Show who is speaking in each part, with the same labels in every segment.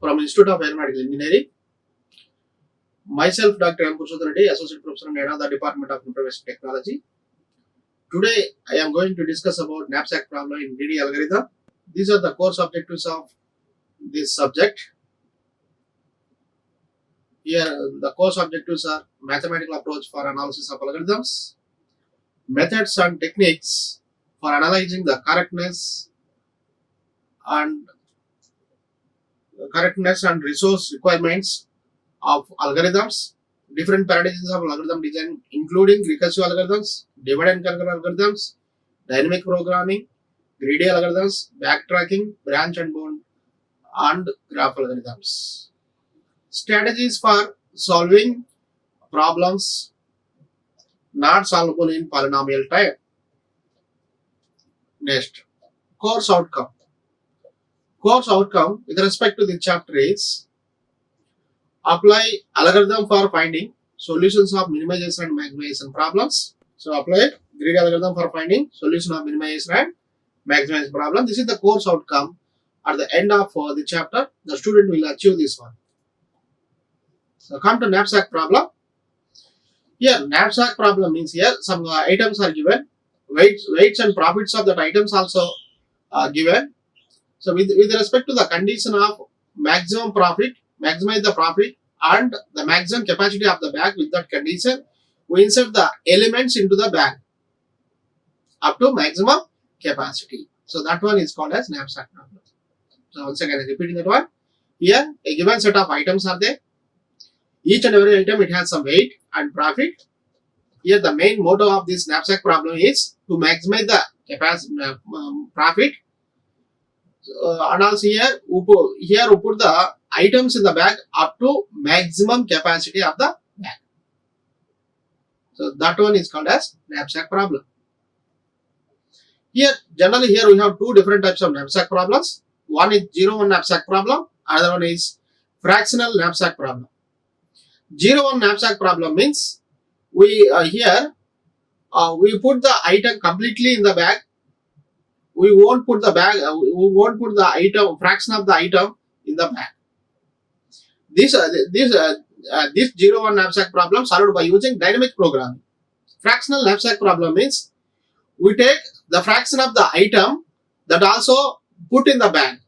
Speaker 1: from Institute of Aeronautical Engineering. Myself, Dr. M. Purushottam Reddy, Associate Professor and Head of the Department of Information Technology. Today, I am going to discuss about knapsack problem in greedy algorithm. These are the course objectives of this subject. Here, the course objectives are mathematical approach for analysis of algorithms, methods and techniques for analyzing the correctness and resource requirements of algorithms, different paradigms of algorithm design including recursive algorithms, divide and conquer algorithms, dynamic programming, greedy algorithms, backtracking, branch and bound, and graph algorithms. Strategies for solving problems not solvable in polynomial time. Next, course outcome. Course outcome with respect to the chapter is apply algorithm for finding solutions of minimization and maximization problems. So apply greedy algorithm for finding solution of minimization and maximization problem. This is the course outcome. At the end of the chapter, the student will achieve this one. So come to knapsack problem. Here knapsack problem means here some items are given, weights and profits of that items also are given. So with respect to the condition of maximum profit, maximize the profit and the maximum capacity of the bag, with that condition we insert the elements into the bag up to maximum capacity. So that one is called as knapsack problem. So once again repeating that one. Here a given set of items are there. Each and every item it has some weight and profit. Here the main motto of this knapsack problem is to maximize the capacity profit. And also here we put the items in the bag up to maximum capacity of the bag. So that one is called as knapsack problem. Generally we have two different types of knapsack problems. One is 0-1 knapsack problem, another one is fractional knapsack problem. 0-1 knapsack problem means we put the item completely in the bag. We won't put the item fraction of the item in the bag. This 0-1 knapsack problem solved by using dynamic programming. Fractional knapsack problem means we take the fraction of the item that also put in the bag.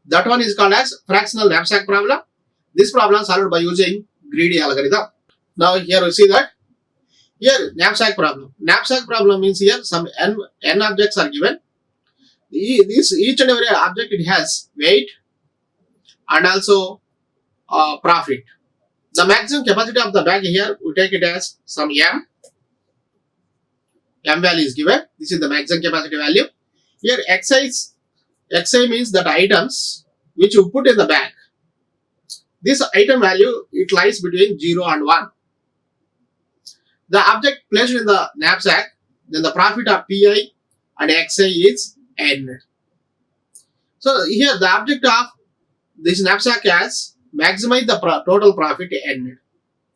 Speaker 1: That one is called as fractional knapsack problem. This problem solved by using greedy algorithm. Now here we see that here knapsack problem. Knapsack problem means here some n objects are given. Each and every object it has weight and also profit. The maximum capacity of the bag here we take it as some m value is given. This is the maximum capacity value. Here xi means that items which you put in the bag. This item value it lies between 0 and 1. The object placed in the knapsack, then the profit of pi and xi is n. So here the object of this knapsack has maximize the total profit n.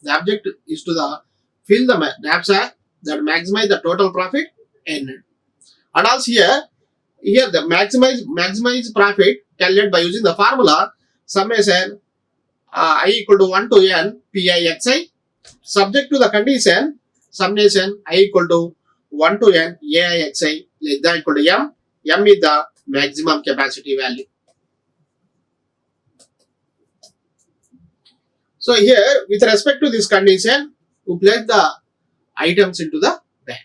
Speaker 1: The object is to fill the knapsack that maximize the total profit n. And also here the maximize profit calculated by using the formula summation I equal to 1 to n pi xi, subject to the condition summation I equal to 1 to n ai xi less than equal to m. M is the maximum capacity value. So here with respect to this condition we place the items into the bag.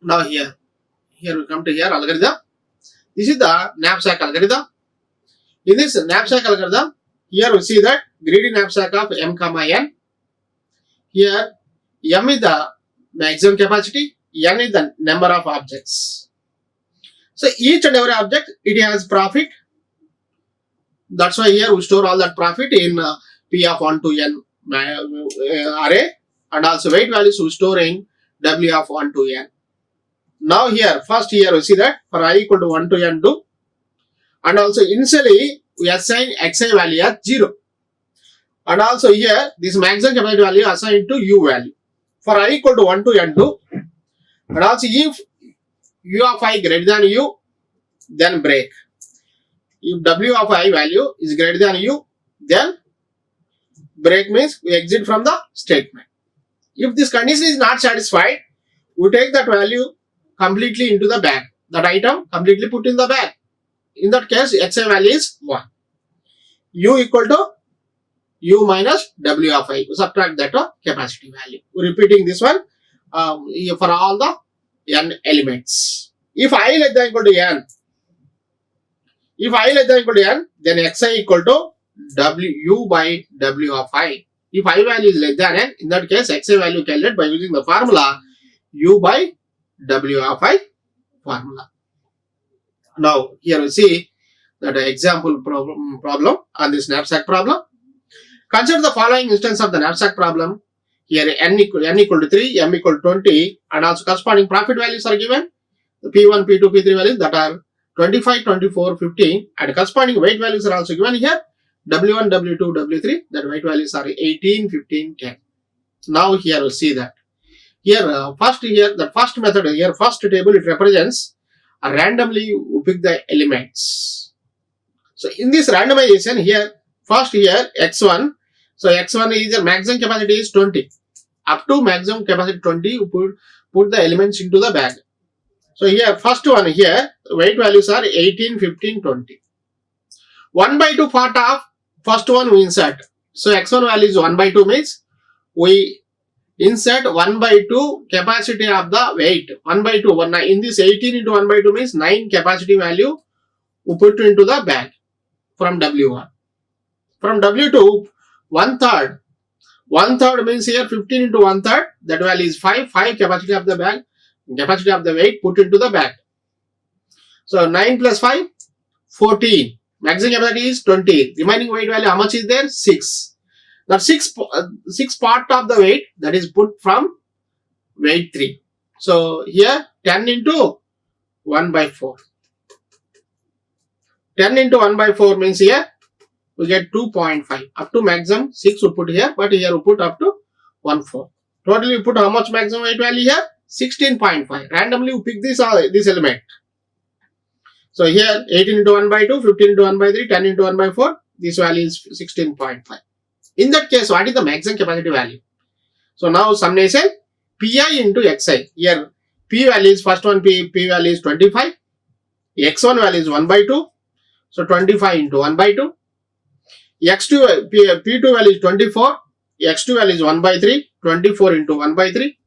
Speaker 1: Now here we come to here algorithm. This is the knapsack algorithm. In this knapsack algorithm, here we see that greedy knapsack of m comma n. Here m is the maximum capacity, n is the number of objects. So each and every object it has profit. That's why here we store all that profit in p of 1 to n array, and also weight values we store in w of 1 to n. Now here we see that for I equal to 1 to n 2. And also initially we assign xi value as 0. And also here this maximum capacity value assigned to u value. For I equal to 1 to n 2. And also if u of I greater than u, then break. If W of I value is greater than U, then break means we exit from the statement. If this condition is not satisfied, we take that value completely into the bag. That item completely put in the bag. In that case, Xi value is 1. U equal to U minus W of I. Subtract that capacity value. Repeating this one for all the n elements. If I less than equal to n, then Xi equal to U by W of I. If I value is less than n, in that case, Xi value calculated by using the formula U by W of I formula. Now, here we see that example problem on this knapsack problem. Consider the following instance of the knapsack problem. Here n equal to 3, m equal to 20, and also corresponding profit values are given. The P1, P2, P3 values that are 25, 24, 15, and corresponding weight values are also given here. W1, W2, W3, that weight values are 18, 15, 10. Now here we see that. Here, the first method here, first table, it represents randomly we pick the elements. So in this randomization here, first here X1. So X1 is the maximum capacity is 20. Up to maximum capacity 20, you put the elements into the bag. So here, first one here, weight values are 18, 15, 20. 1 by 2 part of first one we insert. So X1 value is 1 by 2 means we insert 1 by 2 capacity of the weight. 1 by 2, in this 18 into 1 by 2 means 9 capacity value we put into the bag from W1. From W2, 1/3. 1/3 means here 15 into 1/3, that value is 5. 5 capacity of the bag, capacity of the weight put into the bag. So 9 plus 5, 14. Maximum capacity is 20. Remaining weight value, how much is there? 6. That 6 part of the weight that is put from weight 3. So here 10 into 1 by 4. 10 into 1 by 4 means here we get 2.5. Up to maximum 6 we put here, but here we put up to 1/4. Totally we put how much maximum weight value here? 16.5. Randomly we pick this element. So here 18 into 1 by 2, 15 into 1 by 3, 10 into 1 by 4. This value is 16.5. In that case, what is the maximum capacity value? So now summation Pi into Xi. Here P value is first one, P value is 25. X1 value is 1 by 2. So 25 into 1 by 2. X2, P2 value is 24. X2 value is 1 by 3. 24 into 1 by 3.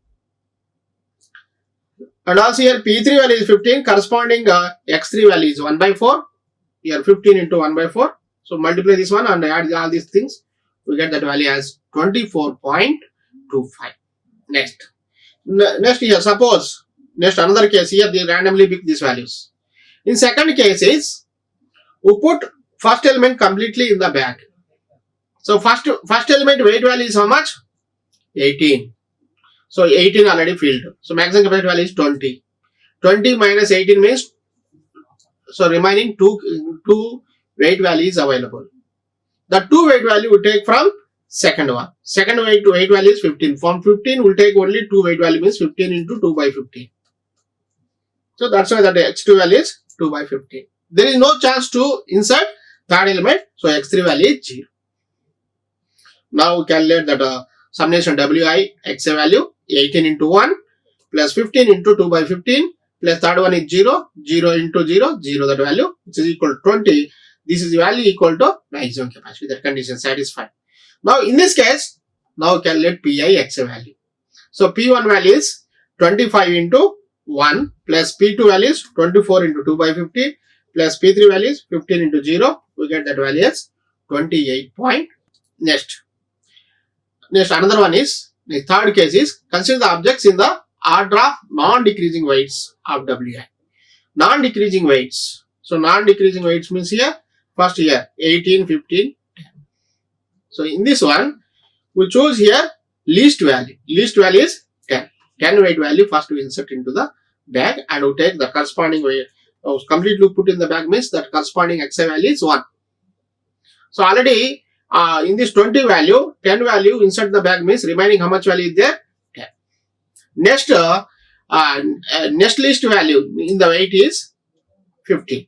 Speaker 1: And also here P3 value is 15. Corresponding X3 value is 1 by 4. Here 15 into 1 by 4. So multiply this one and add all these things. We get that value as 24.25. Next here, suppose another case here they randomly pick these values. In second case is we put first element completely in the bag. So first element weight value is how much? 18. So 18 already filled. So maximum capacity value is 20. 20 minus 18 means, so remaining two weight value is available. The 2 weight value we take from second one. Second weight value is 15. From 15 we'll take only 2 weight value means 15 into 2 by 15. So that's why that X2 value is 2 by 15. There is no chance to insert third element. So X3 value is 0. Now we calculate that summation Wi Xi value 18 into 1 plus 15 into 2 by 15 plus third one is 0. 0 into 0, 0 that value which is equal to 20. This is value equal to maximum capacity. That condition satisfied. Now in this case, now calculate Pi Xi value. So P1 value is 25 into 1 plus P2 value is 24 into 2 by 15 plus P3 value is 15 into 0. We get that value as 28 point. Next another one is, the third case is consider the objects in the order of non-decreasing weights of Wi. Non-decreasing weights. So non-decreasing weights means here, first here 18, 15, 10. So in this one, we choose here least value. Least value is 10. 10 weight value first we insert into the bag and we take the corresponding weight. Completely put in the bag means that corresponding Xi value is 1. So already in this 20 value, 10 value insert the bag means remaining how much value is there? 10. Next, next least value in the weight is 15.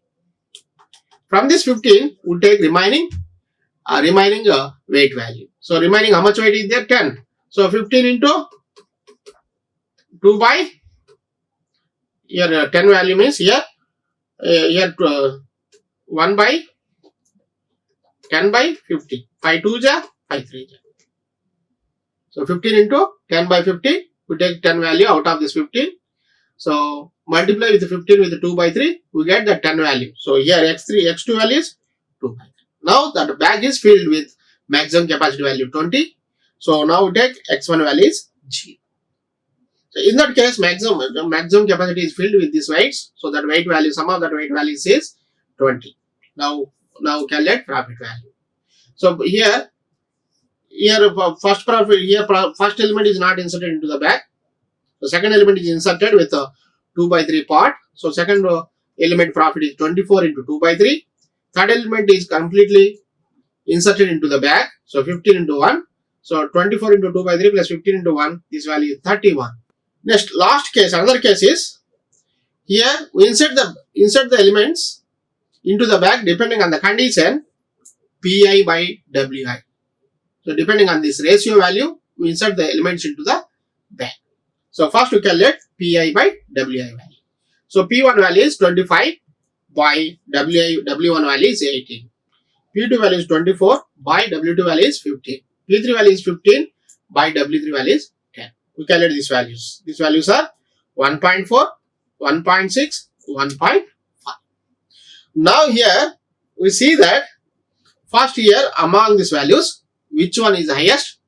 Speaker 1: From this 15, we'll take remaining weight value. So remaining, how much weight is there? 10. So 15 into 2 by, here 10 value means here 1 by 10 by 50. 5 2 ja, 5 3 ja. So 15 into 10 by 50, we take 10 value out of this 15. So multiply with 15 with 2 by 3, we get the 10 value. So here x2 value is 2 by 3. Now that bag is filled with maximum capacity value 20. So now we take x1 value is 0. So in that case, maximum capacity is filled with these weights. So that weight value, sum of that weight values is 20. Now calculate profit value. So here first profit, here first element is not inserted into the bag. The second element is inserted with a 2 by 3 part. So second element profit is 24 into 2 by 3. Third element is completely inserted into the bag. So 15 into 1. So 24 into 2 by 3 plus 15 into 1. This value is 31. Next, last case, another case is, here we insert the elements into the bag depending on the condition Pi by Wi. So depending on this ratio value, we insert the elements into the bag. So first we calculate Pi by Wi value. So P1 value is 25 by W1 value is 18. P2 value is 24 by W2 value is 15. P3 value is 15 by W3 value is 10. We calculate these values. These values are 1.4, 1.6, 1.5. Now here we see that first here among these values, which one is highest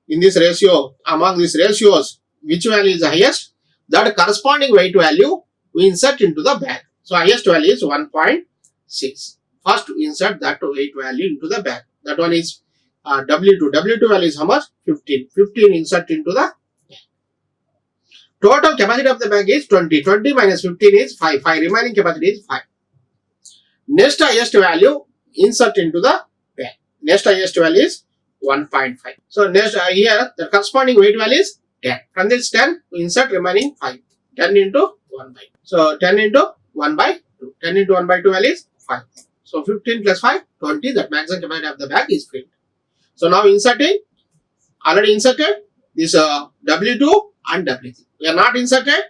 Speaker 1: in this ratio, among these ratios, which value is the highest, that corresponding weight value we insert into the bag. So highest value is 1.6. First we insert that weight value into the bag. That one is W2. W2 value is how much? 15. 15 insert into the bag. Total capacity of the bag is 20. 20 minus 15 is 5. 5. Remaining capacity is 5. Next highest value insert into the bag. Next highest value is 1.5. So next here the corresponding weight value is 10. From this 10 we insert remaining 5. 10 into 1 by 2. So 10 into 1 by 2. 10 into 1 by 2 value is 5. So 15 plus 5, 20. That maximum capacity of the bag is filled. So now inserting, already inserted this W2 and W3. We are not inserted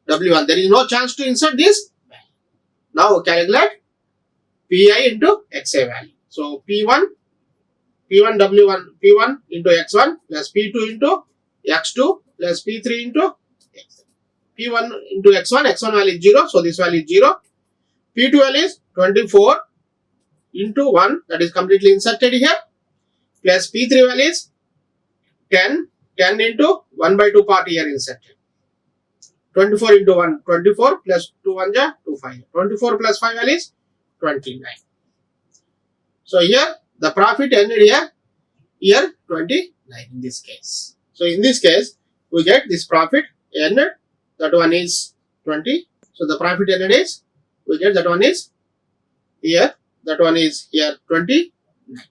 Speaker 1: W1. There is no chance to insert this value. Now calculate Pi into Xi value. So P1 W1, P1 into X1 plus P2 into X2 plus P3 into X3. P1 into X1, X1 value is 0. So this value is 0. P2 value is 24 into 1, that is completely inserted here, plus P3 value is 10 into 1 by 2 part here inserted. 24 into 1, 24 plus 2 1 ja, 2 5. 24 plus 5 value is 29. So here the profit ended here 29 in this case. So in this case we get this profit ended, that one is 20. So the profit ended is, we get that one is here, that one is here 29.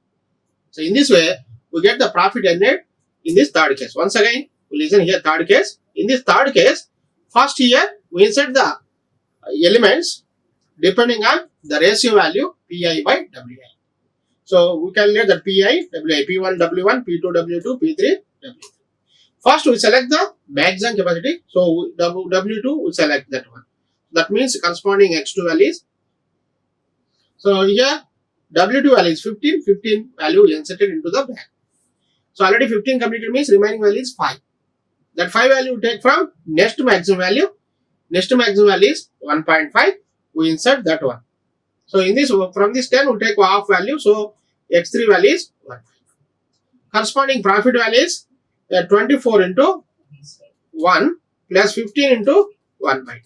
Speaker 1: So in this way we get the profit ended in this third case. Once again we listen here, third case. In this third case, first here we insert the elements depending on the ratio value Pi by Wi. So we calculate that Pi, Wi, P1 W1, P2 W2, P3 W3. First we select the maximum capacity. So W2 we select that one. That means corresponding X2 values. So here W2 value is 15. 15 value inserted into the bag. So already 15 completed means remaining value is 5. That 5 value we take from next maximum value. Next maximum value is 1.5. We insert that one. So in this, from this 10 we take half value. So X3 value is 1. Corresponding profit value is 24 into 1 plus 15 into 1 by 2.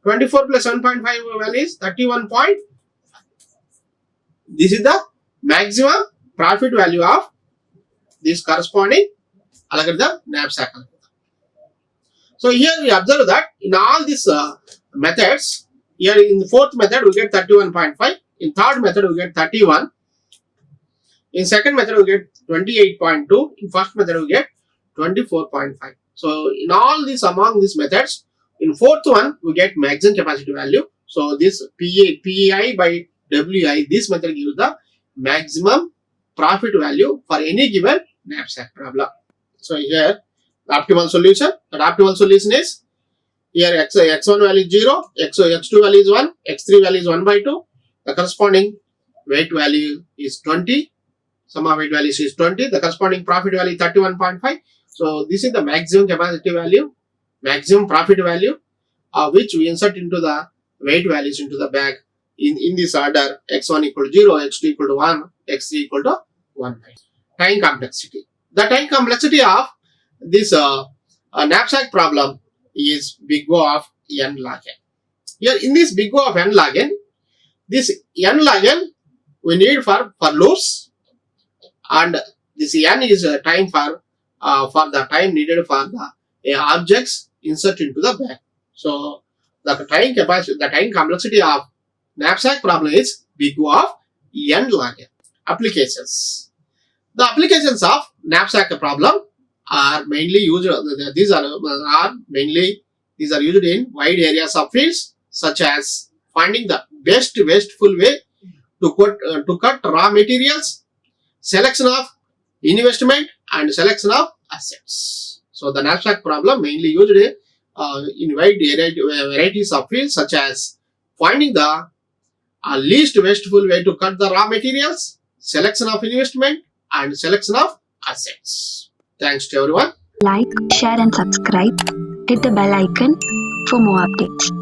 Speaker 1: 24 plus 1.5 value is 31.5. This is the maximum profit value of this corresponding algorithm knapsack algorithm. So here we observe that in all these methods, here in the fourth method we get 31.5, in third method we get 31, in second method we get 28.2, in first method we get 24.5. So in all these, among these methods, in fourth one we get maximum capacity value. So this Pi by WI. This method gives the maximum profit value for any given knapsack problem. So here the optimal solution. The optimal solution is here x1 value is 0, x2 value is 1, x3 value is 1 by 2. The corresponding weight value is 20. Sum of weight values is 20. The corresponding profit value is 31.5. So this is the maximum capacity value, maximum profit value, which we insert into the weight values into the bag in this order: x1 equal to 0, x2 equal to 1, x3 equal to 1. Time complexity. The time complexity of this knapsack problem is big O of n log n. Here in this big O of n log n, this n log n we need for loops, and this n is time for the time needed for the objects insert into the bag. So the time capacity, the time complexity of knapsack problem is big O of n log n. Applications. The applications of knapsack problem are mainly used. These are used in wide areas of fields, such as finding the best wasteful way to cut raw materials, selection of investment, and selection of assets. So the knapsack problem mainly used in wide varieties of fields, such as finding the least wasteful way to cut the raw materials, selection of investment, and selection of assets. Thanks to everyone.
Speaker 2: Like, share and subscribe. Hit the bell icon for more updates.